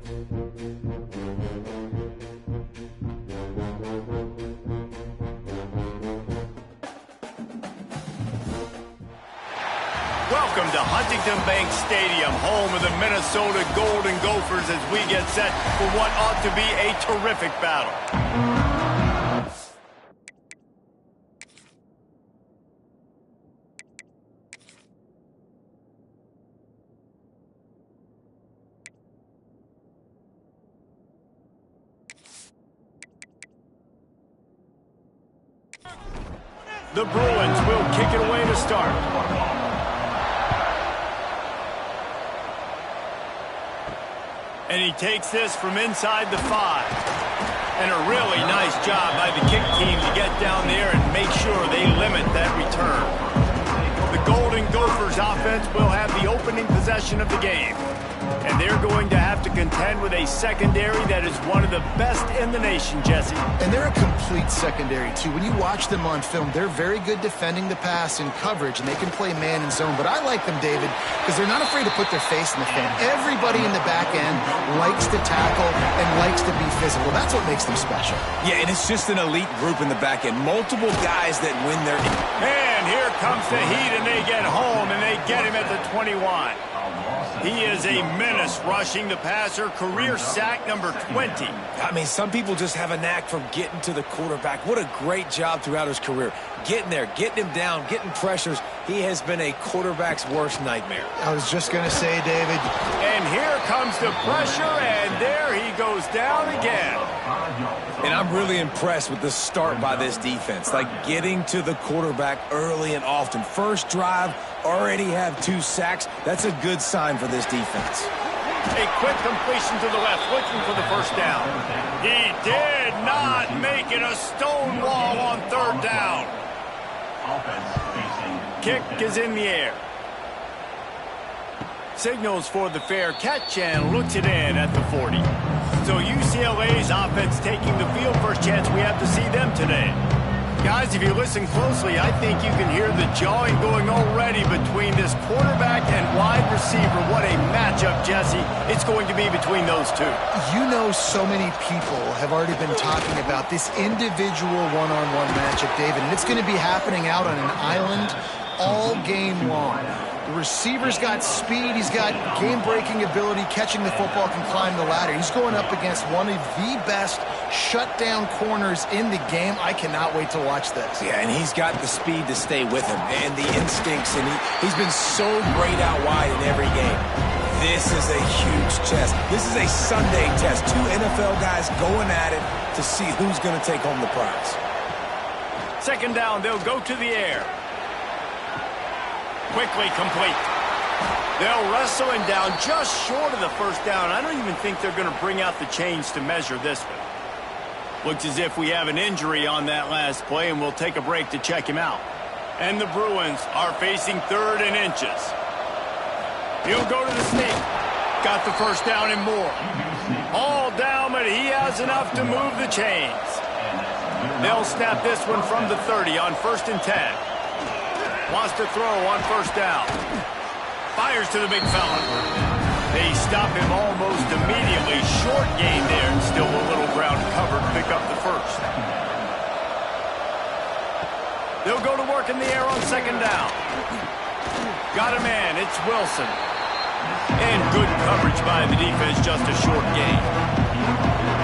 Welcome to Huntington Bank Stadium, home of the Minnesota Golden Gophers, as we get set for what ought to be a terrific battle. The Bruins will kick it away to start. And he takes this from inside the 5. And a really nice job by the kick team to get down there and make sure they limit that return. The Golden Gophers offense will have the opening possession of the game. And they're going to have to contend with a secondary that is one of the best in the nation, Jesse. And they're a complete secondary, too. When you watch them on film, they're very good defending the pass and coverage, and they can play man and zone. But I like them, David, because they're not afraid to put their face in the fan. Everybody in the back end likes to tackle and likes to be physical. That's what makes them special. Yeah, and it's just an elite group in the back end. Multiple guys that win their... And here comes the Heat, and they get home, and they get him at the 21. He is a menace rushing the passer, career sack number 20. I mean, some people just have a knack for getting to the quarterback. What a great job throughout his career. Getting there, getting him down, getting pressures. He has been a quarterback's worst nightmare. I was just going to say, David. And here comes the pressure, and there he goes down again. And I'm really impressed with the start by this defense. Like getting to the quarterback early and often. First drive, already have 2 sacks. That's a good sign for this defense. A quick completion to the left, looking for the first down. He did not make it a stone wall on 3rd down. Kick is in the air. Signals for the fair catch and looks it in at the 40. So UCLA's offense taking the field. First chance we have to see them today. Guys, if you listen closely, I think you can hear the jawing going already between this quarterback and wide receiver. What a matchup, Jesse, it's going to be between those two. You know, so many people have already been talking about this individual one-on-one matchup, David, and it's going to be happening out on an island all game long. The receiver's got speed, he's got game-breaking ability, catching the football, can climb the ladder. He's going up against one of the best shutdown corners in the game. I cannot wait to watch this. Yeah, and he's got the speed to stay with him and the instincts, and he's been so great out wide in every game. This is a huge test. This is a Sunday test. 2 NFL guys going at it to see who's going to take home the prize. 2nd down, they'll go to the air. Quickly complete. They'll wrestle him down just short of the first down. I don't even think they're going to bring out the chains to measure this one. Looks as if we have an injury on that last play, and we'll take a break to check him out. And the Bruins are facing 3rd and inches. He'll go to the sneak. Got the first down and more. All down, but he has enough to move the chains. They'll snap this one from the 30 on 1st and 10. Wants to throw on 1st down. Fires to the big fella. They stop him almost immediately. Short gain there, and still a little ground covered. Pick up the 1st. They'll go to work in the air on 2nd down. Got a man. It's Wilson. And good coverage by the defense, just a short gain.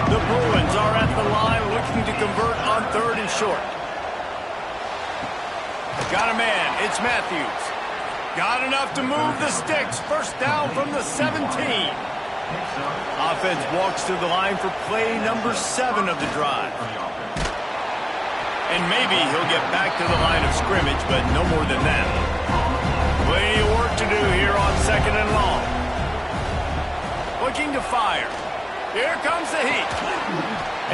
The Bruins are at the line looking to convert on 3rd and short. Got a man. It's Matthews. Got enough to move the sticks. 1st down from the 17. Offense walks to the line for play number 7 of the drive. And maybe he'll get back to the line of scrimmage, but no more than that. Plenty of work to do here on 2nd and long. Looking to fire. Here comes the Heat.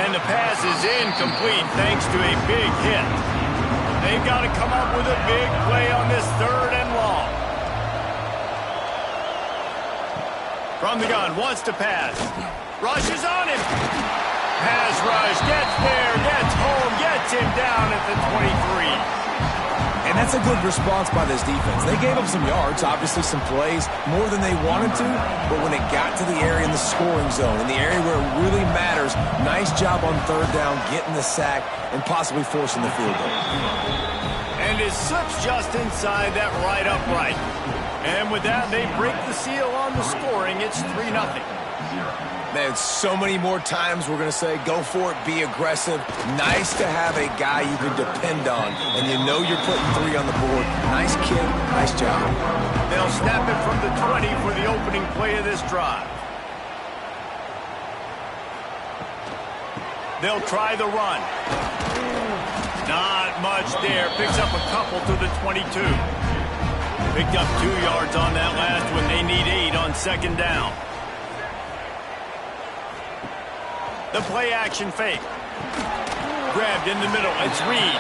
And the pass is incomplete thanks to a big hit. They've got to come up with a big play on this 3rd and long. From the gun, wants to pass. Rushes on him. Pass rush, gets there, gets home, gets him down at the 23. And that's that's a good response by this defense. They gave up some yards, obviously some plays, more than they wanted to, but when it got to the area in the scoring zone, in the area where it really matters, nice job on third down, getting the sack, and possibly forcing the field goal. And it slips just inside that right upright. And with that, they break the seal on the scoring. It's 3-0. Man, so many more times we're going to say, go for it, be aggressive. Nice to have a guy you can depend on, and you know you're putting 3 on the board. Nice kick, nice job. They'll snap it from the 20 for the opening play of this drive. They'll try the run. Not much there. Picks up a couple to the 22. Picked up 2 yards on that last one. They need 8 on second down. The play-action fake. Grabbed in the middle. It's Reed.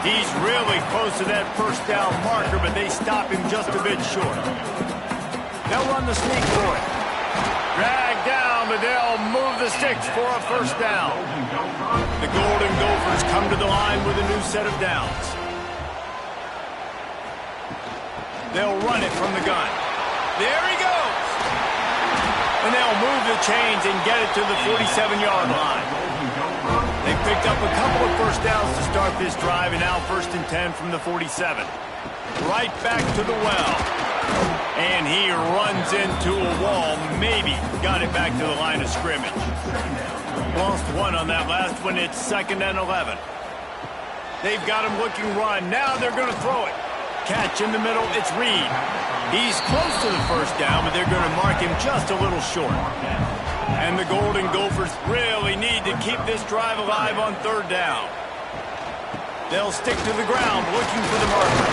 He's really close to that first down marker, but they stop him just a bit short. They'll run the sneak for it. Dragged down, but they'll move the sticks for a first down. The Golden Gophers come to the line with a new set of downs. They'll run it from the gun. There he goes. And they'll move the chains and get it to the 47-yard line. They picked up a couple of first downs to start this drive, and now 1st and 10 from the 47. Right back to the well. And he runs into a wall. Maybe got it back to the line of scrimmage. Lost 1 on that last one. It's 2nd and 11. They've got him looking run. Now they're going to throw it. Catch in the middle. It's Reed. He's close to the first down, but they're going to mark him just a little short. And the Golden Gophers really need to keep this drive alive on 3rd down. They'll stick to the ground looking for the marker.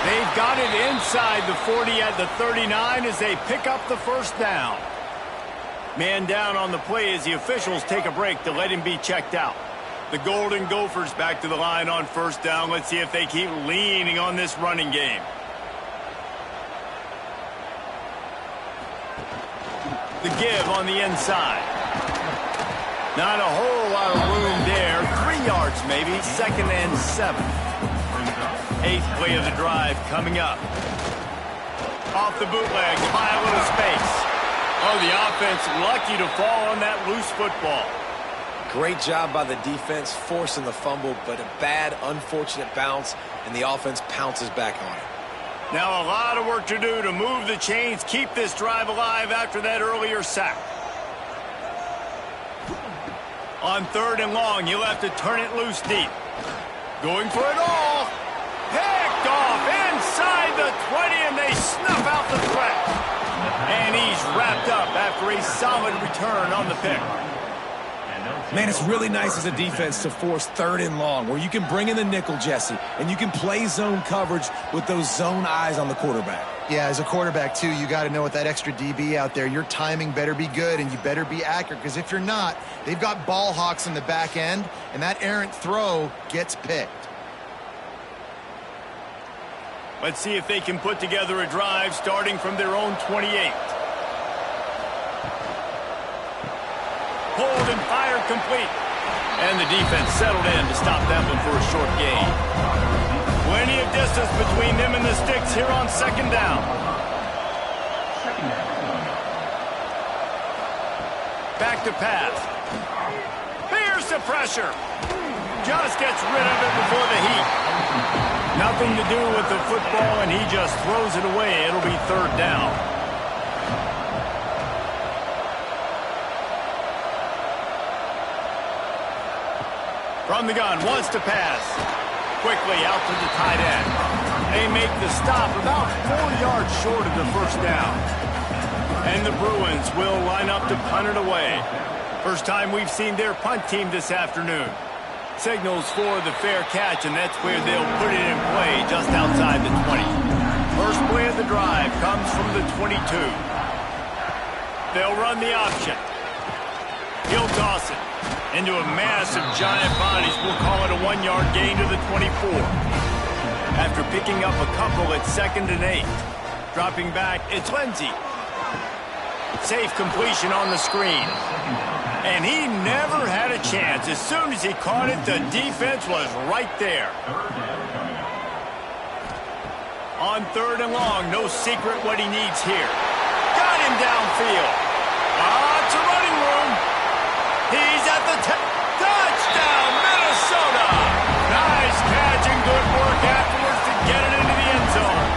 They've got it inside the 40 at the 39 as they pick up the first down. Man down on the play as the officials take a break to let him be checked out. The Golden Gophers back to the line on 1st down. Let's see if they keep leaning on this running game. The give on the inside. Not a whole lot of room there. 3 yards maybe. 2nd and 7. 8th play of the drive coming up. Off the bootleg, by a little space. Oh, the offense lucky to fall on that loose football. Great job by the defense forcing the fumble, but a bad, unfortunate bounce, and the offense pounces back on it. Now a lot of work to do to move the chains, keep this drive alive after that earlier sack. On 3rd and long, you'll have to turn it loose deep. Going for it all. Picked off inside the 20, and they snuff out the threat. And he's wrapped up after a solid return on the pick. Man, it's really nice as a defense to force 3rd and long, where you can bring in the nickel, Jesse, and you can play zone coverage with those zone eyes on the quarterback. Yeah, as a quarterback, too, you got to know with that extra DB out there, your timing better be good and you better be accurate, because if you're not, they've got ball hawks in the back end, and that errant throw gets picked. Let's see if they can put together a drive starting from their own 28. Hold and fire complete. And the defense settled in to stop that one for a short gain. Plenty of distance between them and the sticks here on 2nd down. Back to pass. Here's the pressure. Just gets rid of it before the heat. Nothing to do with the football, and he just throws it away. It'll be 3rd down. From the gun, wants to pass. Quickly out to the tight end. They make the stop about 4 yards short of the first down. And the Bruins will line up to punt it away. First time we've seen their punt team this afternoon. Signals for the fair catch, and that's where they'll put it in play just outside the 20. First play of the drive comes from the 22. They'll run the option. He'll toss it into a mass of giant bodies. We'll call it a 1-yard gain to the 24. After picking up a couple at 2nd and 8. Dropping back, it's Lindsey. Safe completion on the screen. And he never had a chance. As soon as he caught it, the defense was right there. On 3rd and long, no secret what he needs here. Got him downfield. Lots of running room. He's at the touchdown, Minnesota. Nice catch and good work afterwards to get it into the end zone.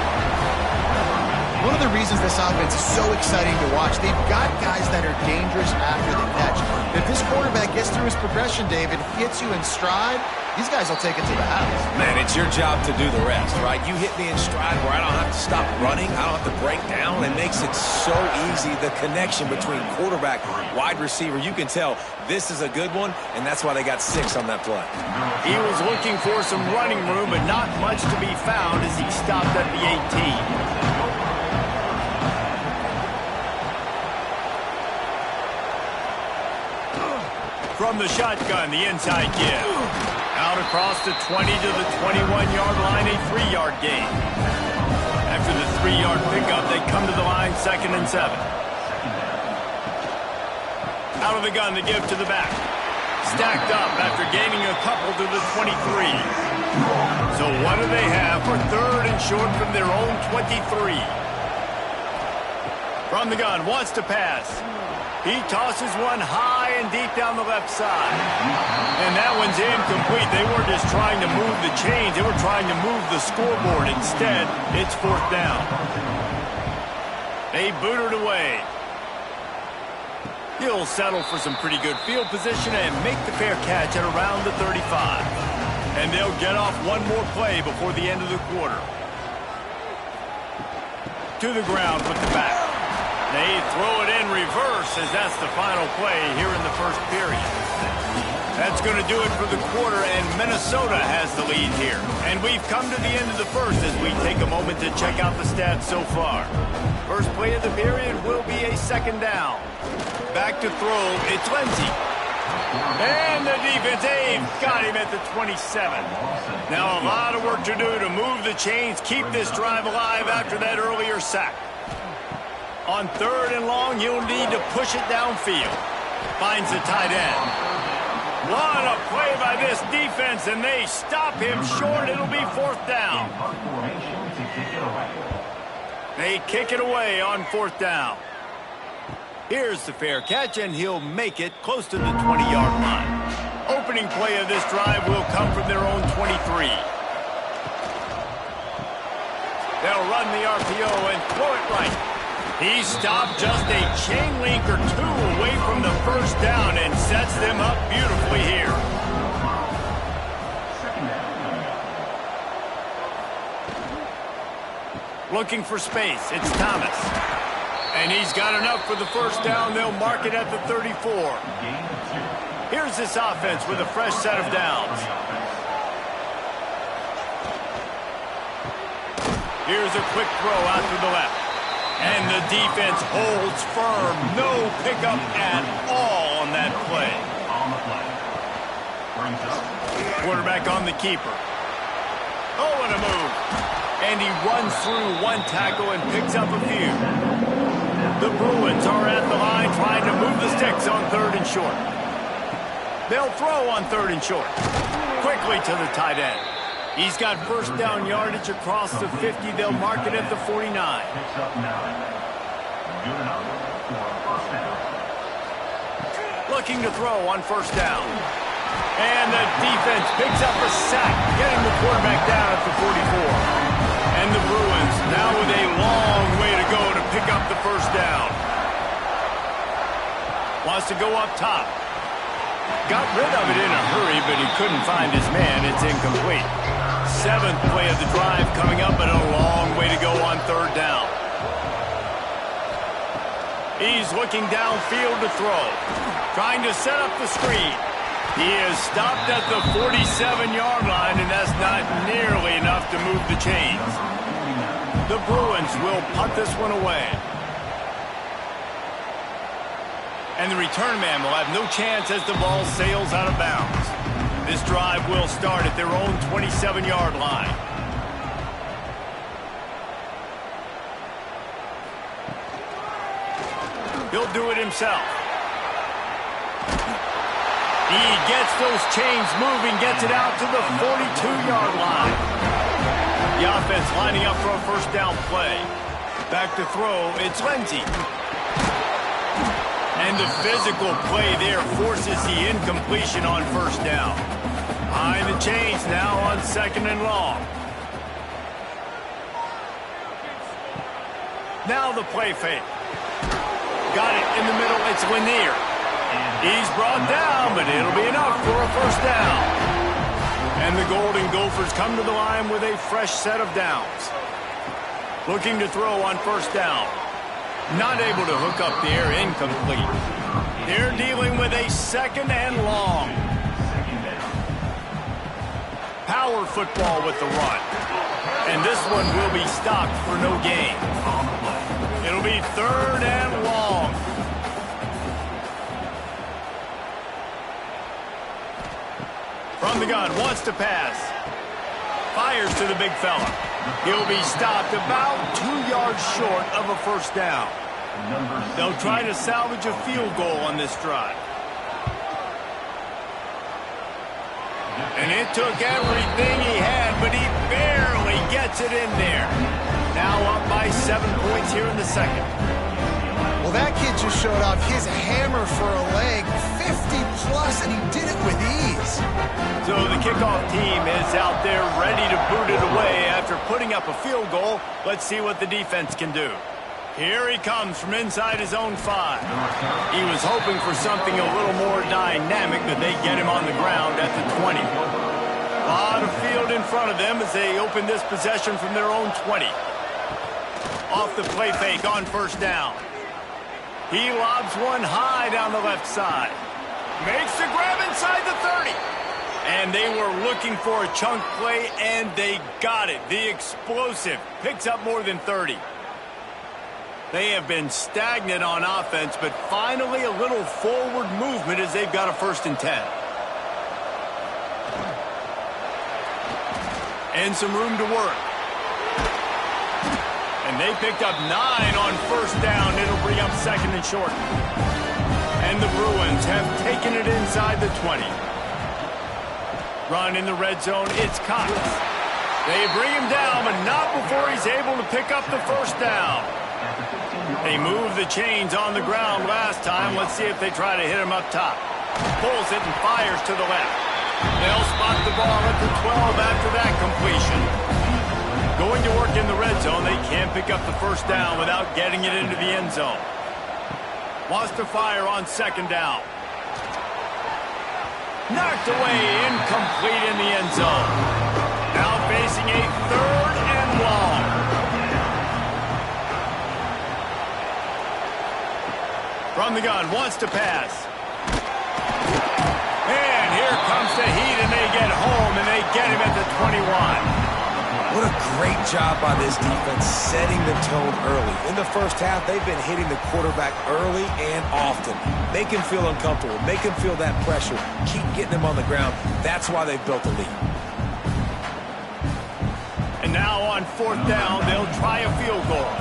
One of the reasons this offense is so exciting to watch, they've got guys that are dangerous after the catch. If this quarterback gets through his progression, David, hits you in stride, these guys will take it to the house. Man, it's your job to do the rest, right? You hit me in stride where I don't have to stop running. I don't have to break down. It makes it so easy, the connection between quarterback, wide receiver. You can tell this is a good one, and that's why they got 6 on that play. He was looking for some running room, but not much to be found as he stopped at the 18. From the shotgun, the inside give. Out across the 20 to the 21-yard line, a 3-yard gain. After the 3-yard pickup, they come to the line 2nd and 7. Out of the gun, the give to the back. Stacked up after gaining a couple to the 23. So what do they have for 3rd and short from their own 23? From the gun, wants to pass. He tosses one high and deep down the left side. And that one's incomplete. They weren't just trying to move the chains. They were trying to move the scoreboard. Instead, it's 4th down. They boot it away. He'll settle for some pretty good field position and make the fair catch at around the 35. And they'll get off one more play before the end of the quarter. To the ground with the back. They throw it in reverse as that's the final play here in the first period. That's going to do it for the quarter, and Minnesota has the lead here. And we've come to the end of the first as we take a moment to check out the stats so far. First play of the period will be a 2nd down. Back to throw, it's Lindsey. And the defense, they've got him at the 27. Now a lot of work to do to move the chains, keep this drive alive after that earlier sack. On 3rd and long, you'll need to push it downfield. Finds the tight end. What a play by this defense, and they stop him short. It'll be 4th down. They kick it away on 4th down. Here's the fair catch, and he'll make it close to the 20-yard line. Opening play of this drive will come from their own 23. They'll run the RPO and throw it right. He stopped just a chain link or 2 away from the 1st down and sets them up beautifully here. Looking for space, it's Thomas. And he's got enough for the 1st down. They'll mark it at the 34. Here's this offense with a fresh set of downs. Here's a quick throw out to the left. And the defense holds firm. No pickup at all on that play. Quarterback on the keeper. Oh, what a move. And he runs through one tackle and picks up a few. The Bruins are at the line trying to move the sticks on 3rd and short. They'll throw on 3rd and short. Quickly to the tight end. He's got 1st down yardage across the 50. They'll mark it at the 49. Looking to throw on 1st down. And the defense picks up a sack, getting the quarterback down at the 44. And the Bruins now with a long way to go to pick up the 1st down. Wants to go up top. Got rid of it in a hurry, but he couldn't find his man. It's incomplete. 7th play of the drive coming up, but a long way to go on 3rd down. He's looking downfield to throw. Trying to set up the screen. He is stopped at the 47-yard line, and that's not nearly enough to move the chains. The Bruins will punt this one away. And the return man will have no chance as the ball sails out of bounds. This drive will start at their own 27-yard line. He'll do it himself. He gets those chains moving, gets it out to the 42-yard line. The offense defense lining up for a first down play. Back to throw, it's Lindsey. And the physical play there forces the incompletion on first down. Behind the chains now on 2nd and long. Now the play fake. Got it in the middle, it's Lanier. He's brought down, but it'll be enough for a first down. And the Golden Gophers come to the line with a fresh set of downs. Looking to throw on first down. Not able to hook up the air, incomplete. They're dealing with a 2nd and long. Power football with the run. And this one will be stopped for no gain. It'll be 3rd and long. From the gun, wants to pass. Fires to the big fella. He'll be stopped about 2 yards short of a first down. They'll try to salvage a field goal on this drive. And it took everything he had, but he barely gets it in there. Now up by 7 points here in the second. Well, that kid just showed off his hammer for a leg, 50-plus, and he did it with ease. So the kickoff team is out there ready to boot it away after putting up a field goal. Let's see what the defense can do. Here he comes from inside his own 5. He was hoping for something a little more dynamic, but they get him on the ground at the 20. A lot of field in front of them as they open this possession from their own 20. Off the play fake on first down. He lobs one high down the left side. Makes the grab inside the 30. And they were looking for a chunk play, and they got it. The explosive picks up more than 30. They have been stagnant on offense, but finally a little forward movement as they've got a 1st and 10. And some room to work. And they picked up 9 on first down. It'll bring up 2nd and short. And the Bruins have taken it inside the 20. Run in the red zone, it's Cox. They bring him down, but not before he's able to pick up the first down. They moved the chains on the ground last time. Let's see if they try to hit him up top. Pulls it and fires to the left. They'll spot the ball at the 12 after that completion. Going to work in the red zone. They can't pick up the first down without getting it into the end zone. Wants to fire on 2nd down. Knocked away, incomplete in the end zone. Now facing a 3rd and long. From the gun, wants to pass. And here comes the heat, and they get home, and they get him at the 21. What a great job by this defense setting the tone early. In the first half, they've been hitting the quarterback early and often. Make him feel uncomfortable. Make him feel that pressure. Keep getting him on the ground. That's why they've built a lead. And now on 4th down, they'll try a field goal.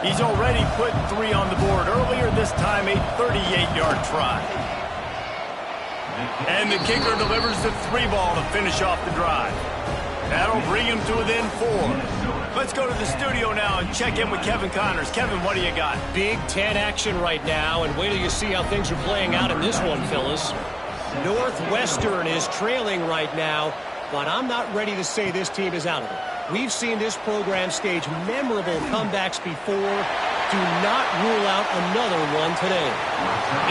He's already put 3 on the board. Earlier this time, a 38-yard try. And the kicker delivers the 3 ball to finish off the drive. That'll bring him to within 4. Let's go to the studio now and check in with Kevin Connors. Kevin, what do you got? Big Ten action right now, and wait till you see how things are playing out in this one, Phyllis. Northwestern is trailing right now, but I'm not ready to say this team is out of it. We've seen this program stage memorable comebacks before. Do not rule out another one today.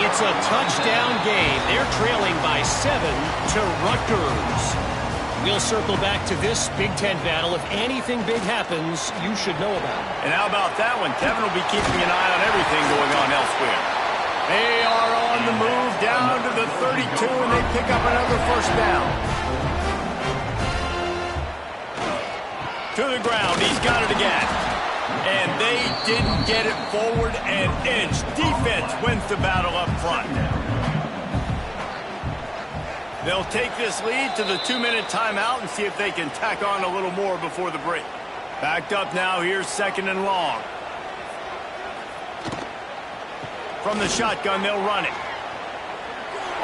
It's a touchdown game. They're trailing by 7 to Rutgers. We'll circle back to this Big Ten battle. If anything big happens, you should know about it. And how about that one? Kevin will be keeping an eye on everything going on elsewhere. They are on the move down to the 32, and they pick up another first down. To the ground. He's got it again. And they didn't get it forward an inch. Defense wins the battle up front. They'll take this lead to the 2-minute timeout and see if they can tack on a little more before the break. Backed up now, here's 2nd and long. From the shotgun, they'll run it.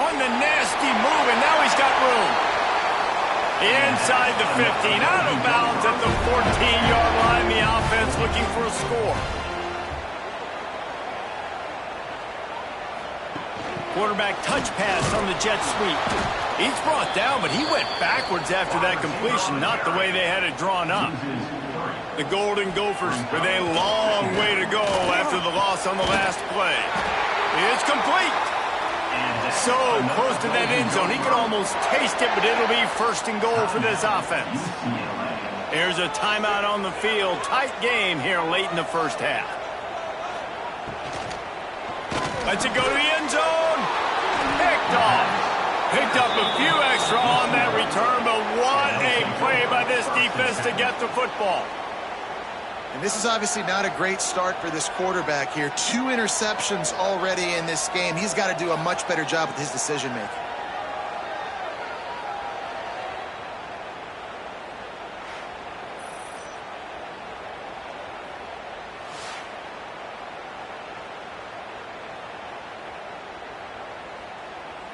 On the nasty move, and now he's got room. Inside the 15, out of bounds at the 14-yard looking for a score. Quarterback touch pass on the jet sweep. He's brought down, but he went backwards after that completion, not the way they had it drawn up. The Golden Gophers with a long way to go after the loss on the last play. It's complete. So close to that end zone, he could almost taste it, but it'll be first and goal for this offense. There's a timeout on the field. Tight game here late in the first half. Lets it go to the end zone. Picked off. Picked up a few extra on that return, but what a play by this defense to get the football. And this is obviously not a great start for this quarterback here. 2 interceptions already in this game. He's got to do a much better job with his decision-making.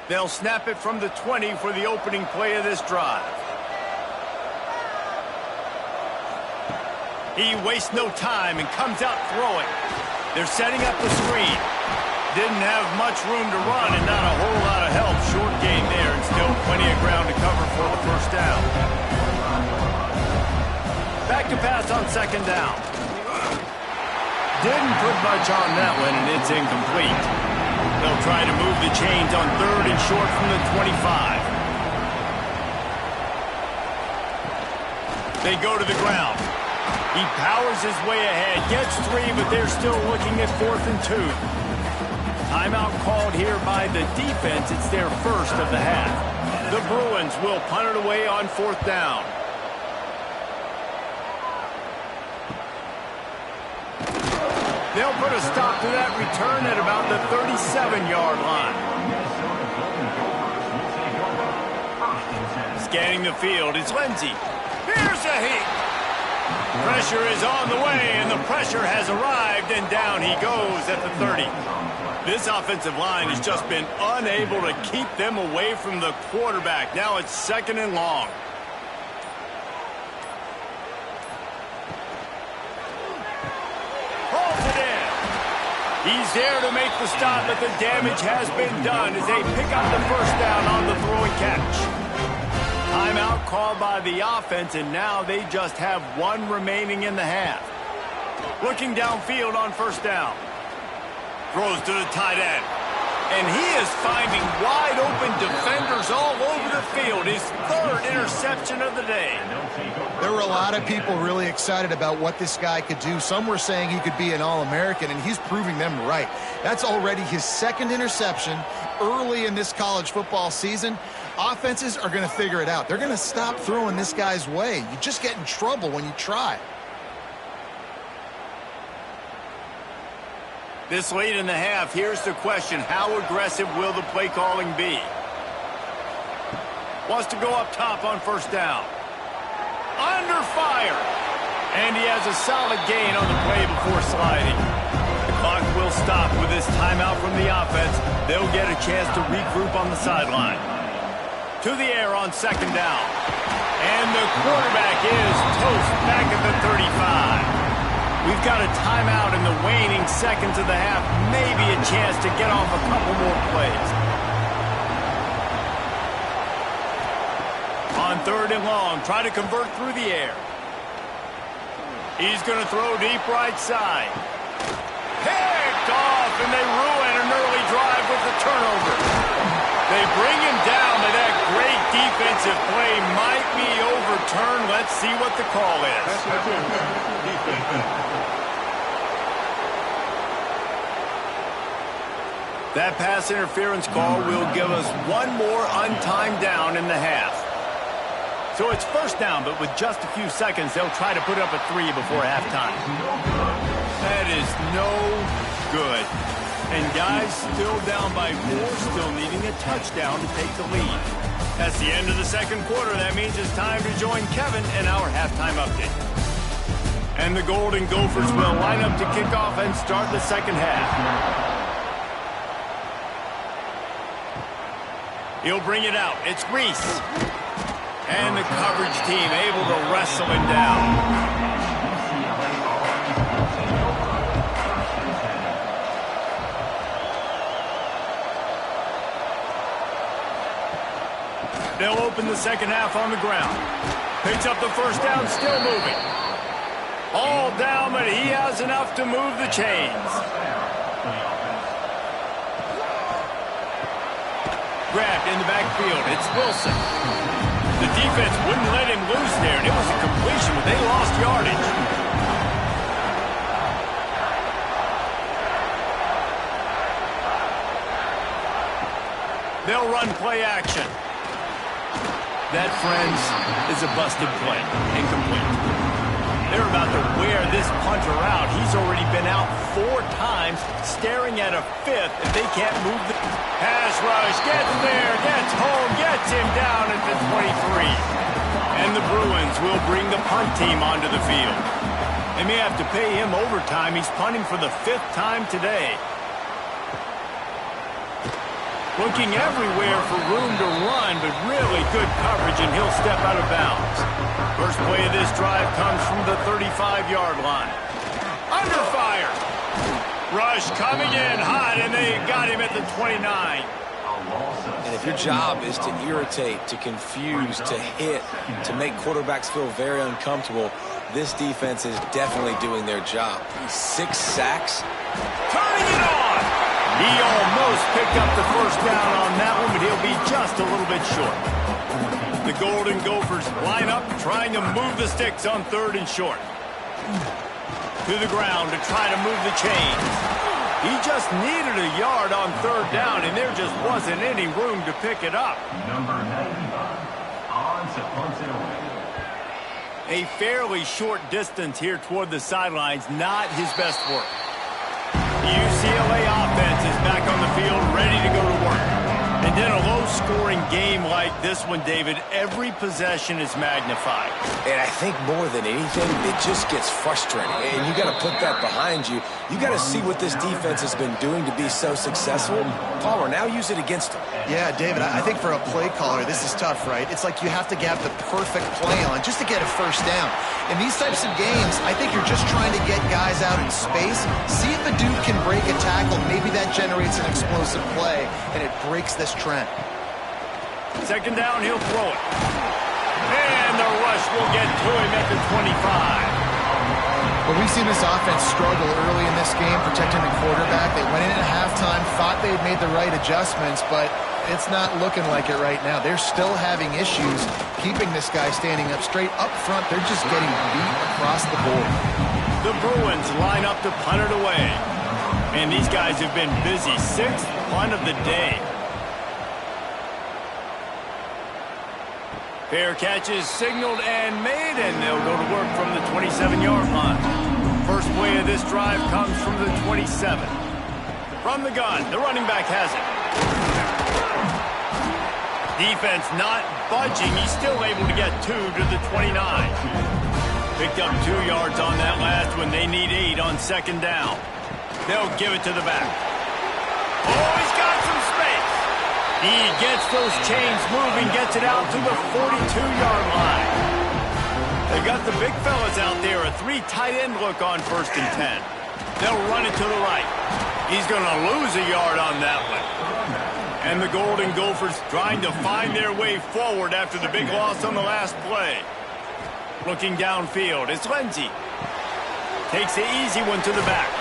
They'll snap it from the 20 for the opening play of this drive. He wastes no time and comes out throwing. They're setting up the screen. Didn't have much room to run and not a whole lot of help. Short gain there and still plenty of ground to cover for the first down. Back to pass on second down. Didn't put much on that one, and it's incomplete. They'll try to move the chains on third and short from the 25. They go to the ground. He powers his way ahead, gets 3, but they're still looking at 4th and 2. Timeout called here by the defense. It's their first of the half. The Bruins will punt it away on 4th down. They'll put a stop to that return at about the 37-yard line. Scanning the field, it's Lindsey. Here's a hit. Pressure is on the way, and the pressure has arrived, and down he goes at the 30. This offensive line has just been unable to keep them away from the quarterback. Now it's 2nd and long. Holds it in. He's there to make the stop, but the damage has been done as they pick up the first down on the throw and catch. Timeout called by the offense, and now they just have 1 remaining in the half. Looking downfield on first down. Throws to the tight end. And he is finding wide open defenders all over the field. His 3rd interception of the day. There were a lot of people really excited about what this guy could do. Some were saying he could be an All-American, and he's proving them right. That's already his 2nd interception early in this college football season. Offenses are going to figure it out. They're going to stop throwing this guy's way. You just get in trouble when you try. This late in the half, here's the question. How aggressive will the play calling be? Wants to go up top on first down. Under fire. And he has a solid gain on the play before sliding. The clock will stop with this timeout from the offense. They'll get a chance to regroup on the sideline. To the air on second down. And the quarterback is toast back at the 35. We've got a timeout in the waning seconds of the half. Maybe a chance to get off a couple more plays. On 3rd and long, try to convert through the air. He's going to throw deep right side. Picked off, and they ruin an early drive with the turnover. They bring him down, but that great defensive play might be overturned. Let's see what the call is. That pass interference call will give us 1 more untimed down in the half. So it's first down, but with just a few seconds, they'll try to put up a 3 before halftime. That is no good. And guys still down by 4, still needing a touchdown to take the lead. That's the end of the second quarter. That means it's time to join Kevin in our halftime update. And the Golden Gophers will line up to kick off and start the second half. He'll bring it out. It's Reese. And the coverage team able to wrestle him down. They'll open the second half on the ground. Picks up the first down, still moving. All down, but he has enough to move the chains. Grabbed in the backfield. It's Wilson. The defense wouldn't let him loose there, and it was a completion, but they lost yardage. They'll run play action. That, friends, is a busted play. Incomplete. They're about to wear this punter out. He's already been out 4 times, staring at a 5th, if they can't move the pass rush. Gets there, gets home, gets him down at the 23. And the Bruins will bring the punt team onto the field. They may have to pay him overtime. He's punting for the 5th time today. Looking everywhere for room to run, but really good coverage, and he'll step out of bounds. First play of this drive comes from the 35-yard line. Under fire. Rush coming in hot, and they got him at the 29. And if your job is to irritate, to confuse, to hit, to make quarterbacks feel very uncomfortable, this defense is definitely doing their job. 6 sacks. Turning it on. He almost picked up the first down on that one, but he'll be just a little bit short. The Golden Gophers line up, trying to move the sticks on 3rd and short. To the ground to try to move the chains. He just needed a yard on 3rd down, and there just wasn't any room to pick it up. Number 95, odds punts it away. A fairly short distance here toward the sidelines, not his best work. The UCLA offense is back on the field, ready to go to work. And in a low-scoring game like this one, David, every possession is magnified. And I think more than anything, it just gets frustrating. And you got to put that behind you. You got to see what this defense has been doing to be so successful. Palmer, now use it against them. Yeah, David, I think for a play caller, this is tough, right? It's like you have to have the perfect play on just to get a first down. In these types of games, I think you're just trying to get guys out in space, see if a dude can break a tackle. Maybe that generates an explosive play, and it breaks this trend. Second down, he'll throw it. And the rush will get to him at the 25. Well, we've seen this offense struggle early in this game, protecting the quarterback. They went in at halftime, thought they had made the right adjustments, but it's not looking like it right now. They're still having issues keeping this guy standing up straight. Up front, they're just getting beat across the board. The Bruins line up to punt it away. And these guys have been busy. 6th punt of the day. Fair catches signaled and made, and they'll go to work from the 27-yard line. First play of this drive comes from the 27. From the gun, the running back has it. Defense not budging. He's still able to get 2 to the 29. Picked up 2 yards on that last one. They need 8 on 2nd down. They'll give it to the back. Oh, he's got some space. He gets those chains moving, gets it out to the 42-yard line. They got the big fellas out there, a 3 tight end look on 1st and 10. They'll run it to the right. He's going to lose a yard on that one. And the Golden Gophers trying to find their way forward after the big loss on the last play. Looking downfield, it's Lindsey. Takes the easy one to the back.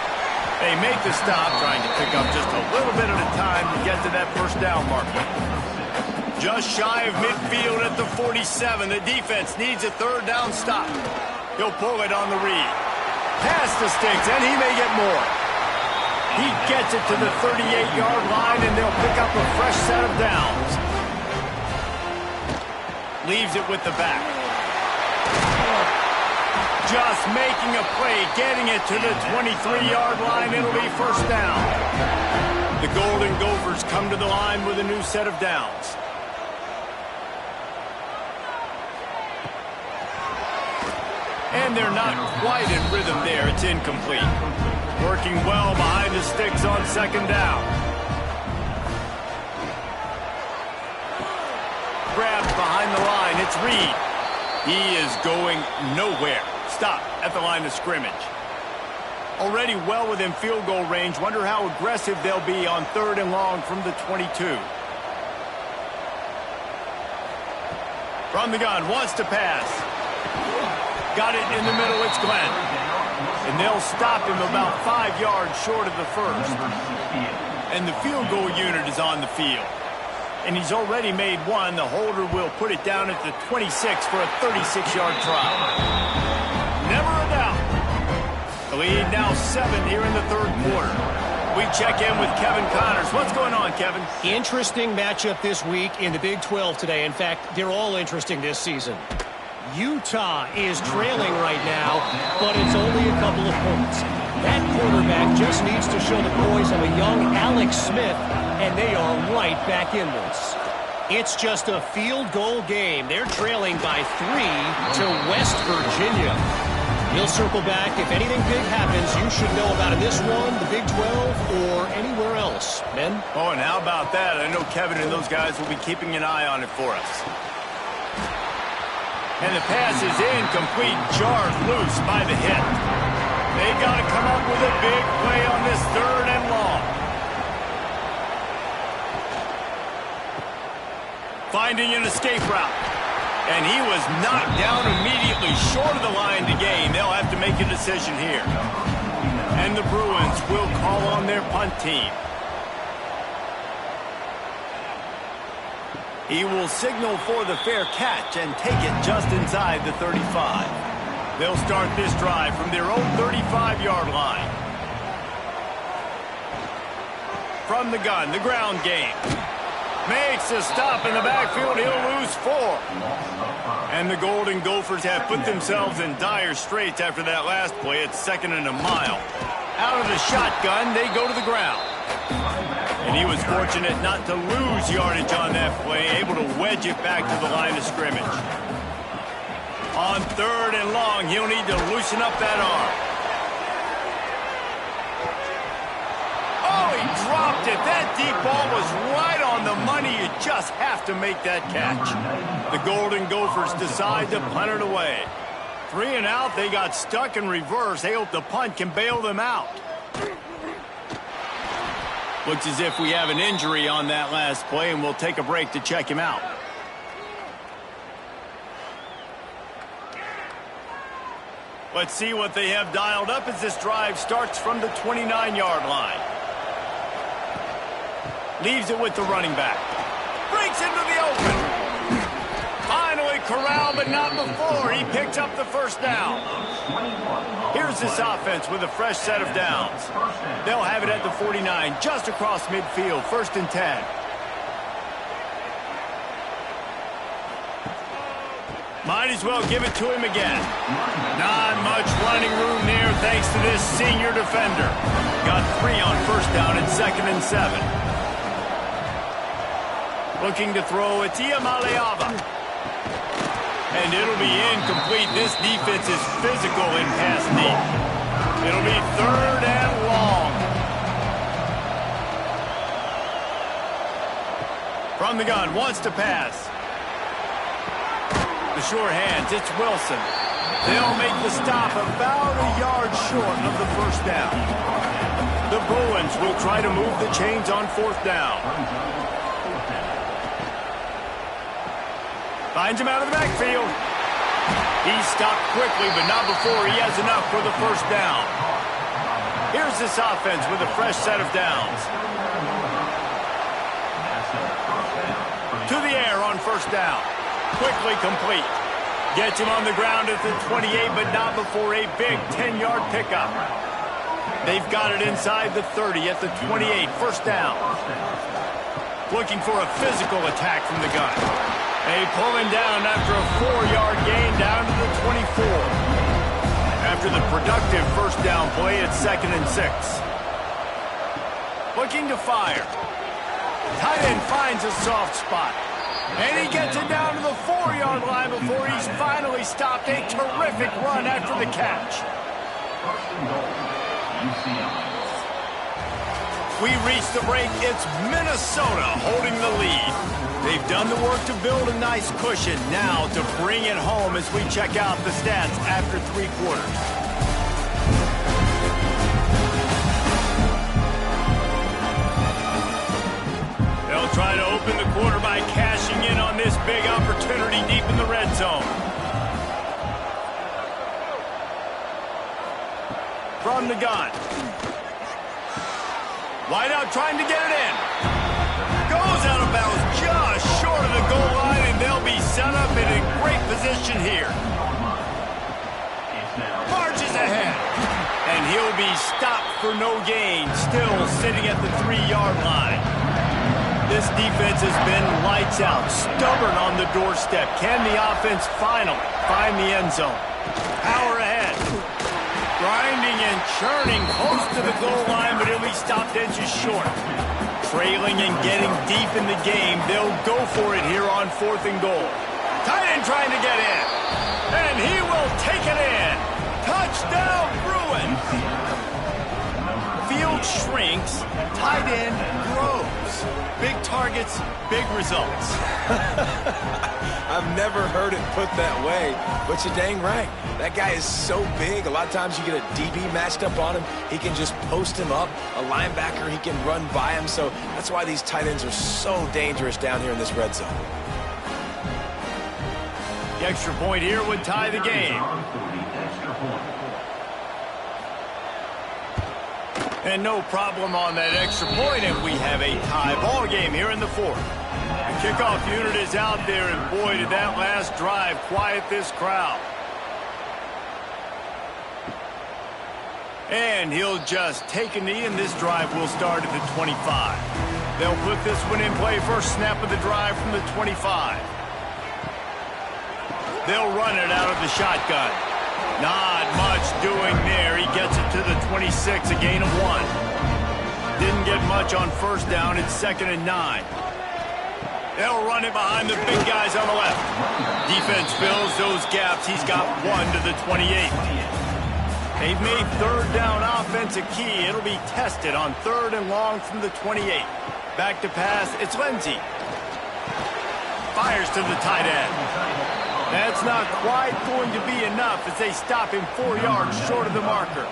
They make the stop, trying to pick up just a little bit at a time to get to that first down marker. Just shy of midfield at the 47. The defense needs a 3rd down stop. He'll pull it on the read. Pass the sticks, and he may get more. He gets it to the 38-yard line, and they'll pick up a fresh set of downs. Leaves it with the back. Just making a play, getting it to the 23-yard line. It'll be first down. The Golden Gophers come to the line with a new set of downs. And they're not quite in rhythm there. It's incomplete. Working well behind the sticks on 2nd down. Grabbed behind the line. It's Reed. He is going nowhere. Stop at the line of scrimmage. Already well within field goal range. Wonder how aggressive they'll be on 3rd and long from the 22. From the gun, wants to pass. Got it in the middle, it's Glenn. And they'll stop him about 5 yards short of the first. And the field goal unit is on the field. And he's already made one. The holder will put it down at the 26 for a 36-yard try. Never a doubt. The lead now 7 here in the third quarter. We check in with Kevin Connors. What's going on, Kevin? Interesting matchup this week in the Big 12 today. In fact, they're all interesting this season. Utah is trailing right now, but it's only a couple of points. That quarterback just needs to show the poise of a young Alex Smith, and they are right back in this. It's just a field goal game. They're trailing by 3 to West Virginia. We'll circle back. If anything big happens, you should know about in this one, the Big 12, or anywhere else. Ben? Oh, and how about that? I know Kevin and those guys will be keeping an eye on it for us. And the pass is incomplete, jarred loose by the hit. They got to come up with a big play on this 3rd and long. Finding an escape route. And he was knocked down immediately short of the line to gain. They'll have to make a decision here. And the Bruins will call on their punt team. He will signal for the fair catch and take it just inside the 35. They'll start this drive from their own 35-yard line. From the gun, the ground game. Makes a stop in the backfield. He'll lose 4. And the Golden Gophers have put themselves in dire straits after that last play. It's 2nd and a mile. Out of the shotgun, they go to the ground. And he was fortunate not to lose yardage on that play, able to wedge it back to the line of scrimmage. On 3rd and long, he'll need to loosen up that arm. Oh, he dropped it. That deep ball was right on the money. You just have to make that catch. The Golden Gophers decide to punt it away. 3 and out, they got stuck in reverse. They hope the punt can bail them out. Looks as if we have an injury on that last play, and we'll take a break to check him out. Let's see what they have dialed up as this drive starts from the 29-yard line. Leaves it with the running back. Breaks into the open. Finally corralled, but not before. He picks up the first down. Here's this offense with a fresh set of downs. They'll have it at the 49, just across midfield, 1st and 10. Might as well give it to him again. Not much running room there thanks to this senior defender. Got 3 on 1st down and 2nd and 7. Looking to throw, it's Iamaleava. And it'll be incomplete. This defense is physical in pass deep. It'll be 3rd and long. From the gun, wants to pass. The sure hands, it's Wilson. They'll make the stop about a yard short of the 1st down. The Bruins will try to move the chains on 4th down. Finds him out of the backfield. He's stopped quickly, but not before he has enough for the 1st down. Here's this offense with a fresh set of downs. To the air on 1st down. Quickly complete. Gets him on the ground at the 28, but not before a big 10-yard pickup. They've got it inside the 30 at the 28, 1st down. Looking for a physical attack from the gun. They pull him down after a 4-yard gain down to the 24. After the productive 1st down play, it's 2nd and 6. Looking to fire. Tight end finds a soft spot. And he gets it down to the 4-yard line before he's finally stopped. A terrific run after the catch. We reach the break. It's Minnesota holding the lead. They've done the work to build a nice cushion. Now to bring it home as we check out the stats after 3 quarters. They'll try to open the quarter by cashing in on this big opportunity. opportunity deep in the red zone. From the gun. Wide out trying to get it in. Goes out of bounds just short of the goal line, and they'll be set up in a great position here. Marches ahead. And he'll be stopped for no gain, still sitting at the 3-yard line. This defense has been lights out, stubborn on the doorstep. Can the offense finally find the end zone? Power ahead. Grinding and churning close to the goal line, but he'll be stopped inches short. Trailing and getting deep in the game, they'll go for it here on 4th and goal. Tight end trying to get in. And he will take it in. Touchdown, Bruins. Field shrinks, tight end grows. Big targets, big results. I've never heard it put that way, but you're dang right. That guy is so big. A lot of times you get a DB matched up on him. He can just post him up. A linebacker, he can run by him. So that's why these tight ends are so dangerous down here in this red zone. The extra point here would tie the game. And no problem on that extra point, and we have a tie ball game here in the 4th. The kickoff unit is out there, and boy, did that last drive quiet this crowd. And he'll just take a knee, and this drive will start at the 25. They'll put this one in play first snap of the drive from the 25. They'll run it out of the shotgun. Not much doing there. He gets it to the 26, a gain of 1. Didn't get much on first down. It's 2nd and 9. They'll run it behind the big guys on the left. Defense fills those gaps. He's got 1 to the 28. They've made 3rd down offense a key. It'll be tested on 3rd and long from the 28. Back to pass. It's Lindsey. Fires to the tight end. That's not quite going to be enough as they stop him 4 yards short of the marker.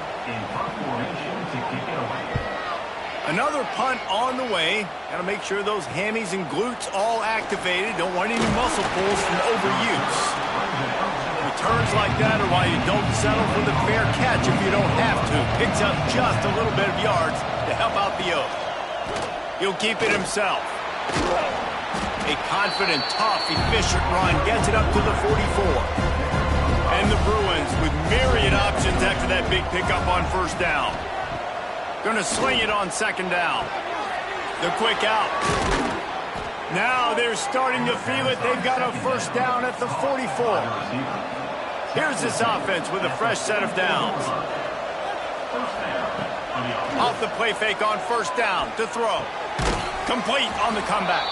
Another punt on the way. Got to make sure those hammies and glutes all activated. Don't want any muscle pulls from overuse. Returns like that are why you don't settle for the fair catch if you don't have to. Picks up just a little bit of yards to help out the oath. He'll keep it himself. A confident, tough, efficient run gets it up to the 44. And the Bruins with myriad options after that big pickup on first down. Going to sling it on 2nd down. The quick out. Now they're starting to feel it. They've got a first down at the 44. Here's this offense with a fresh set of downs. Off the play fake on first down to throw. Complete on the comeback.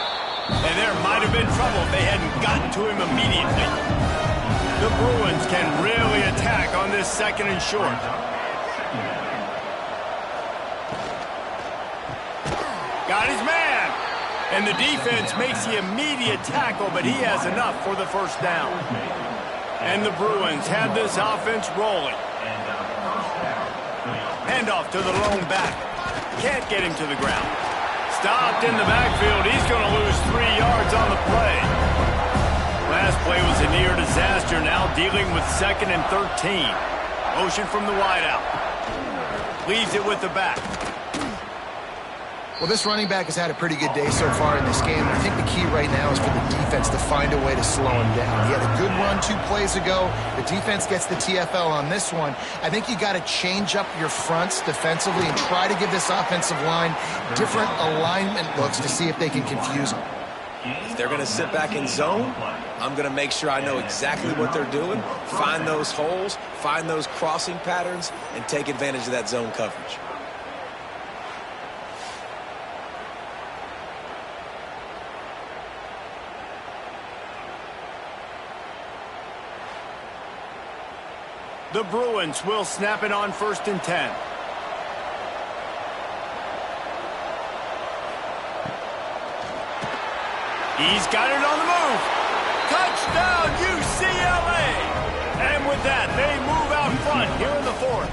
And there might have been trouble if they hadn't gotten to him immediately. The Bruins can really attack on this 2nd and short. Got his man. And the defense makes the immediate tackle, but he has enough for the first down. And the Bruins have this offense rolling. Handoff to the lone back. Can't get him to the ground. Stopped in the backfield. He's going to lose 3 yards on the play. Last play was a near disaster. Now dealing with 2nd and 13. Motion from the wideout. Leaves it with the back. Well, this running back has had a pretty good day so far in this game. And I think the key right now is for the defense to find a way to slow him down. He had a good run 2 plays ago. The defense gets the TFL on this one. I think you got to change up your fronts defensively and try to give this offensive line different alignment looks to see if they can confuse him. If they're going to sit back in zone, I'm going to make sure I know exactly what they're doing, find those holes, find those crossing patterns, and take advantage of that zone coverage. The Bruins will snap it on 1st and 10. He's got it on the move. Touchdown, UCLA! And with that, they move out front here in the 4th.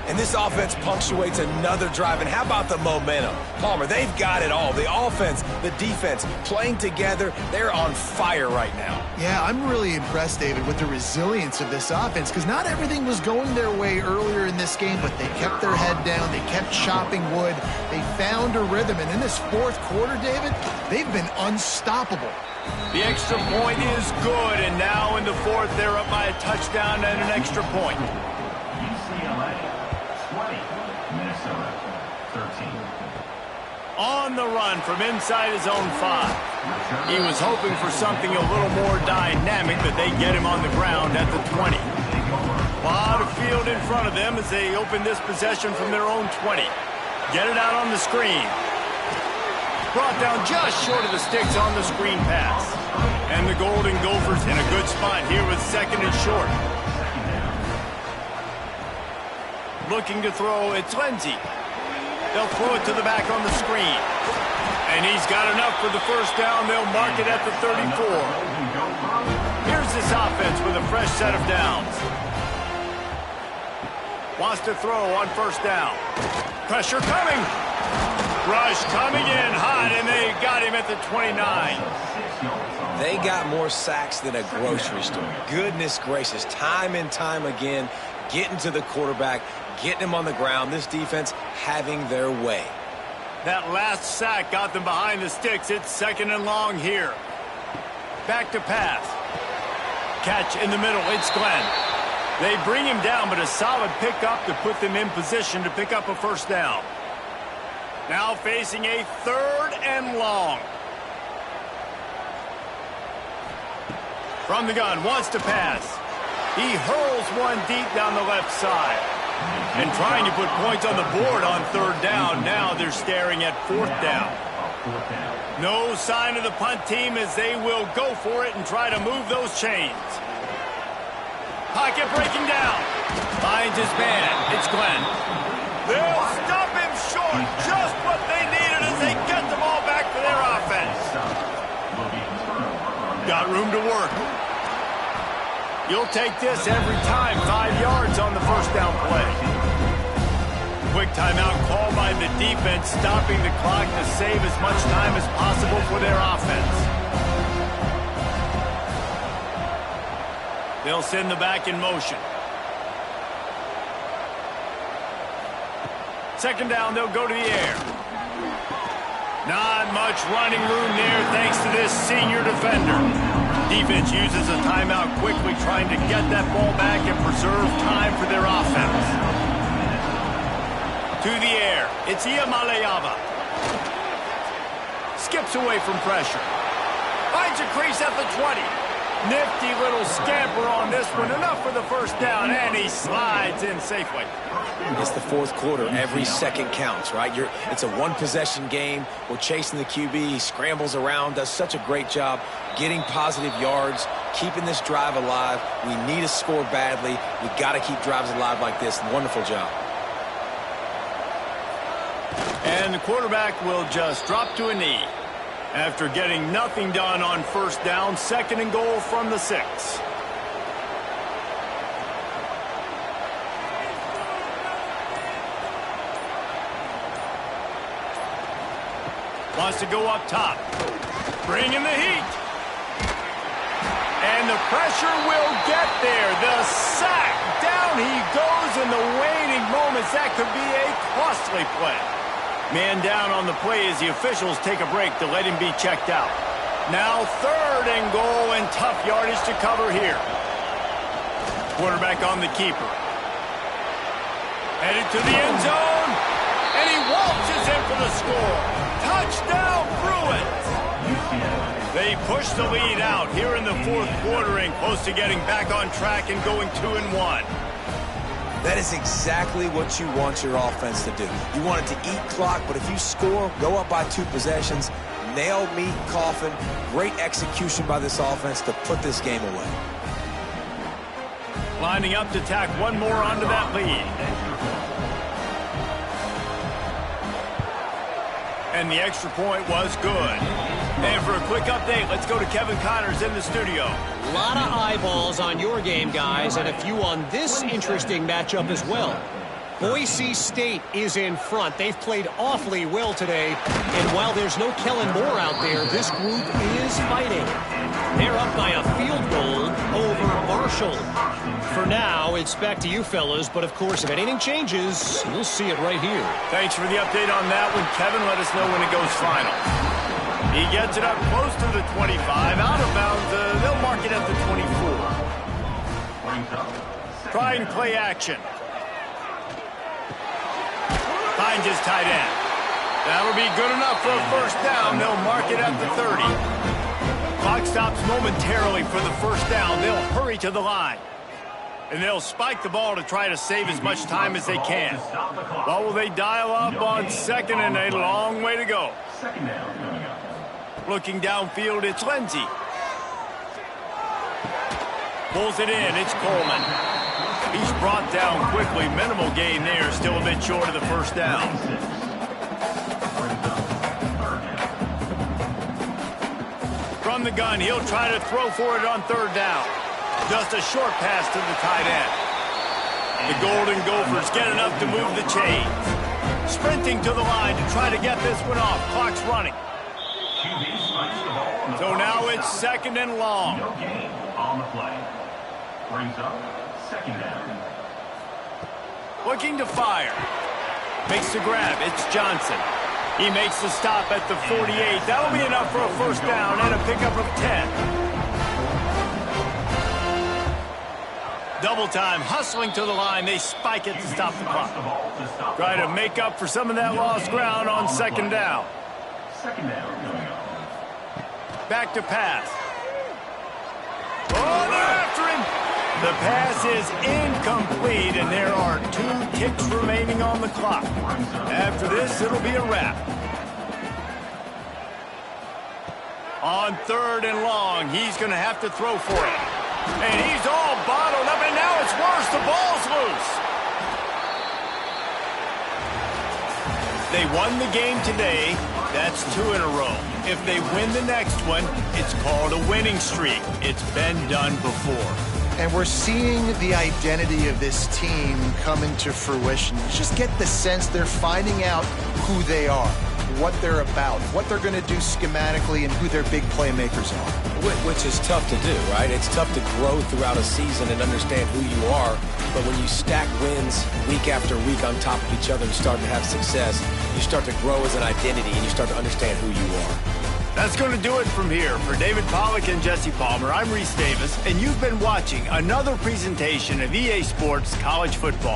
And this This offense punctuates another drive, and how about the momentum? Palmer, they've got it all. The offense, the defense, playing together. They're on fire right now. Yeah, I'm really impressed, David, with the resilience of this offense, because not everything was going their way earlier in this game, but they kept their head down. They kept chopping wood. They found a rhythm, and in this fourth quarter, David, they've been unstoppable. The extra point is good, and now in the fourth, they're up by a touchdown and an extra point. UCLA 20, Minnesota 13. On the run from inside his own 5. He was hoping for something a little more dynamic, but they get him on the ground at the 20. A lot of field in front of them as they open this possession from their own 20. Get it out on the screen. Brought down just short of the sticks on the screen pass. And the Golden Gophers in a good spot here with second and short. Looking to throw, it's Lindsey. They'll throw it to the back on the screen. And he's got enough for the first down. They'll mark it at the 34. Here's this offense with a fresh set of downs. Wants to throw on first down. Pressure coming. Rush coming in hot, and they got him at the 29. They got more sacks than a grocery store. Goodness gracious, time and time again, getting to the quarterback, getting him on the ground. This defense having their way. That last sack got them behind the sticks. It's second and long here. Back to pass. Catch in the middle. It's Glenn. They bring him down, but a solid pickup to put them in position to pick up a first down. Now facing a third and long. From the gun, wants to pass. He hurls one deep down the left side. And trying to put points on the board on third down. Now they're staring at fourth down. No sign of the punt team as they will go for it and try to move those chains. Pocket breaking down. Finds his man. It's Glenn. They'll stop him short. Just what they needed as they get the ball back for their offense. Got room to work. You'll take this every time. 5 yards on the first down play. Quick timeout call by the defense, stopping the clock to save as much time as possible for their offense. They'll send the back in motion. Second down, they'll go to the air. Not much running room there thanks to this senior defender. Defense uses a timeout quickly, trying to get that ball back and preserve time for their offense. To the air, it's Iamaleava. Skips away from pressure. Finds a crease at the 20. Nifty little scamper on this one. Enough for the first down, and he slides in safely. It's the fourth quarter. Every second counts, right? It's a one-possession game. We're chasing the QB. He scrambles around, does such a great job getting positive yards, keeping this drive alive. We need a score badly. We got to keep drives alive like this. Wonderful job. And the quarterback will just drop to a knee. After getting nothing done on first down, second and goal from the 6. Wants to go up top. Bring in the heat. And the pressure will get there. The sack. Down he goes in the waning moments. That could be a costly play. Man down on the play as the officials take a break to let him be checked out. Now third and goal and tough yardage to cover here. Quarterback on the keeper. Headed to the end zone. And he waltzes in for the score. Touchdown, Bruins. They push the lead out here in the fourth quarter and close to getting back on track and going 2-1. That is exactly what you want your offense to do. You want it to eat clock, but if you score, go up by 2 possessions, nail meat coffin, great execution by this offense to put this game away. Lining up to tack one more onto that lead. And the extra point was good. And for a quick update, let's go to Kevin Connors in the studio. A lot of eyeballs on your game, guys, and a few on this interesting matchup as well. Boise State is in front. They've played awfully well today. And while there's no Kellen Moore out there, this group is fighting. They're up by a field goal over Marshall. For now, it's back to you fellas. But, of course, if anything changes, you'll see it right here. Thanks for the update on that one, Kevin. Let us know when it goes final. He gets it up close to the 25. Out of bounds. They'll mark it at the 24. Try and play action. Finds his tight end. That'll be good enough for a first down. They'll mark it at the 30. Clock stops momentarily for the first down. They'll hurry to the line. And they'll spike the ball to try to save as much time as they can. What will they dial up on second and a long way to go? Looking downfield, it's Lindsey. Pulls it in, it's Coleman. He's brought down quickly. Minimal gain there, still a bit short of the first down. From the gun, he'll try to throw for it on third down. Just a short pass to the tight end. The Golden Gophers get enough to move the chains. Sprinting to the line to try to get this one off. Clock's running. So now it's second and long. No gain on the play. Brings up second down. Looking to fire. Makes the grab. It's Johnson. He makes the stop at the 48. That'll be enough for a first down and a pickup of 10. Double time. Hustling to the line. They spike it to stop the clock. Try to make up for some of that lost ground on second down. Second down. Back to pass. Oh, they're after him. The pass is incomplete, and there are 2 ticks remaining on the clock. After this, it'll be a wrap. On third and long, he's going to have to throw for it. And he's all bottled up, and now it's worse. The ball's loose. They won the game today. That's 2 in a row. If they win the next one, it's called a winning streak. It's been done before. And we're seeing the identity of this team come into fruition. You just get the sense they're finding out who they are, what they're about, what they're going to do schematically, and who their big playmakers are. Which is tough to do, right? It's tough to grow throughout a season and understand who you are. But when you stack wins week after week on top of each other and start to have success, you start to grow as an identity and you start to understand who you are. That's going to do it from here. For David Pollack and Jesse Palmer, I'm Reese Davis, and you've been watching another presentation of EA Sports College Football.